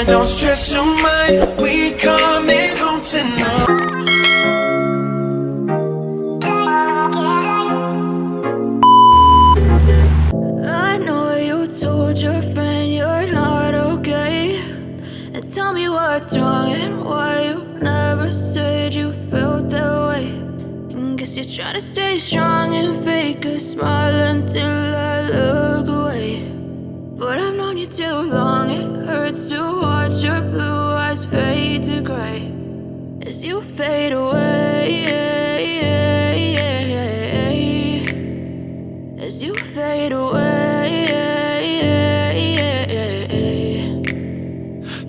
don't stress your mind, we coming home tonight. I know you told your friend you're not okay, and tell me what's wrong and why you never said you felt that way. And guess you're trying to stay strong and fake a smile until I look away. But I've known you too long, it hurts to watch your blue eyes fade to gray as you fade away, as you fade away.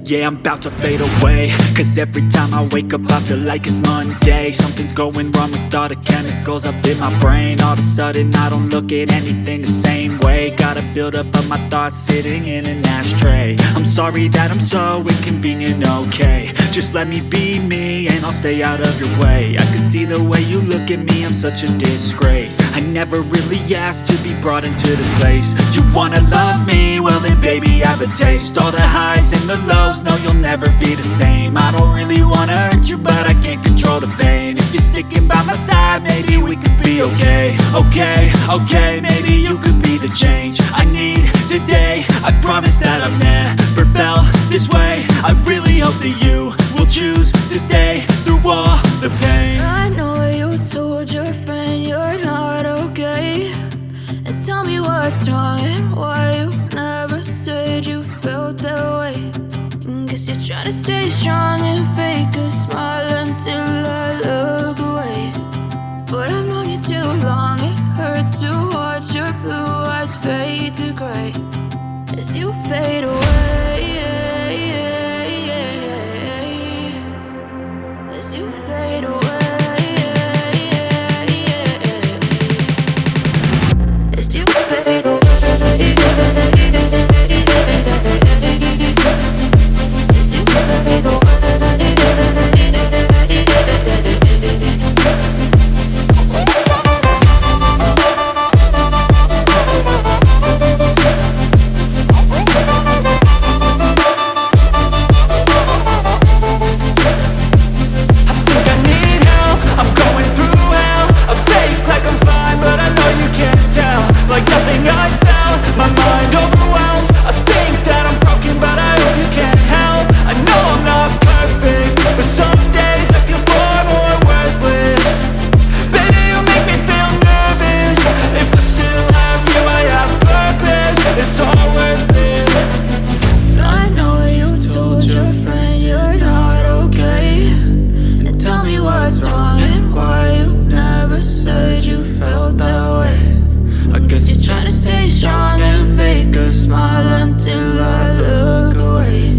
Yeah, I'm about to fade away, cause every time I wake up I feel like it's Monday. Something's going wrong with all the chemicals up in my brain. All of a sudden I don't look at anything the same way. Gotta build up of my thoughts sitting in an ashtray. I'm sorry that I'm so inconvenient, okay. Just let me be me and I'll stay out of your way. I can see the way you look at me, I'm such a disgrace. I never really asked to be brought into this place. You wanna love me? Well then baby I have a taste. All the highs and the lows, no you'll never be the same. I don't really wanna hurt you but I can't control the pain. If you're sticking by my side maybe we could be okay. Okay, maybe you could be the change I need today. I promise that I've never felt this way. I really hope that you will choose to stay through all the pain. I know you told your friend you're not okay, and tell me what's wrong and why you never said you felt that way. And guess you're trying to stay strong and fake a smile until I look away. But I've known you too long, it hurts to watch your blue eyes fade to gray as you fade away, as you fade away, as you fade away. Like nothing I felt, my mind overwhelmed. I think that I'm broken, but I hope you can't help. I know I'm not perfect, but some days I feel far more worthless. Baby, you make me feel nervous. If I still have you, I have purpose. It's all worth it. I know you told your friend you're not okay, and tell me what's wrong and why you never said you felt that way. I guess you're trying to stay strong and fake a smile until I look away.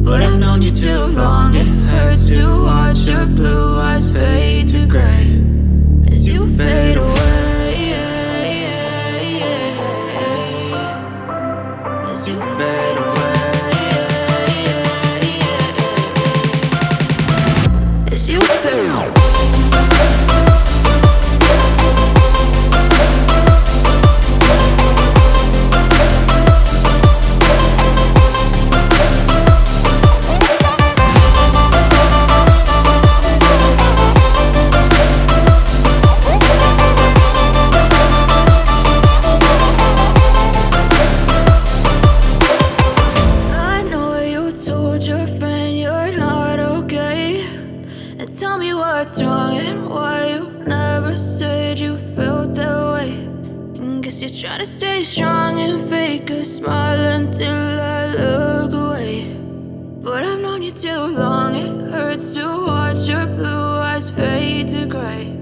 But I've known you too long, it hurts to watch your blue eyes fade to gray as you fade away, as you fade away, as you fade away. What's wrong and why you never said you felt that way. And guess you're trying to stay strong and fake a smile until I look away. But I've known you too long, it hurts to watch your blue eyes fade to gray.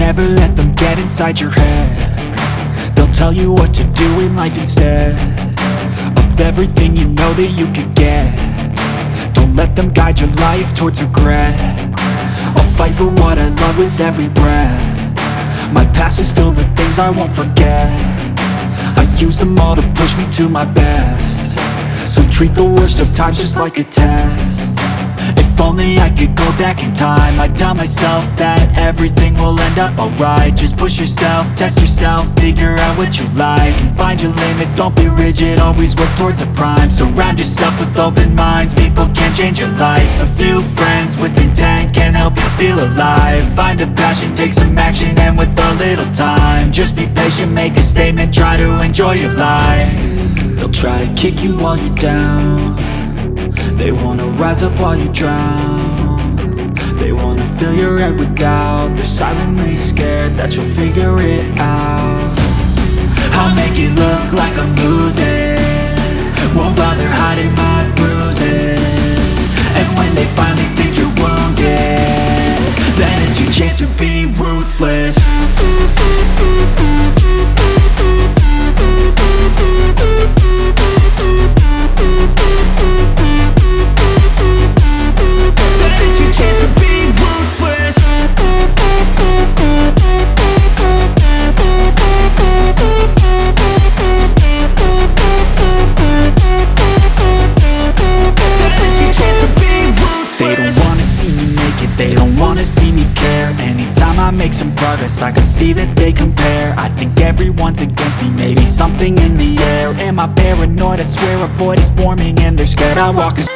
never let them get inside your head. They'll tell you what to do in life instead of everything you know that you could get. Don't let them guide your life towards regret. I'll fight for what I love with every breath. My past is filled with things I won't forget. I use them all to push me to my best. So treat the worst of times just like a test. If only I could go back in time, I'd tell myself that everything will end up alright. Just push yourself, test yourself, figure out what you like, and find your limits, don't be rigid, always work towards a prime. Surround yourself with open minds, people can change your life. A few friends with intent can help you feel alive. Find a passion, take some action, and with a little time, just be patient, make a statement, try to enjoy your life. They'll try to kick you while you're down. They wanna rise up while you drown. They wanna fill your head with doubt. They're silently scared that you'll figure it out. I'll make it look like I'm losing, won't bother hiding my bruises. And when they finally think you're wounded, then it's your chance to be ruthless. They don't wanna see me care. Anytime I make some progress, I can see that they compare. I think everyone's against me, maybe something in the air. Am I paranoid? I swear a void is forming and they're scared I walk as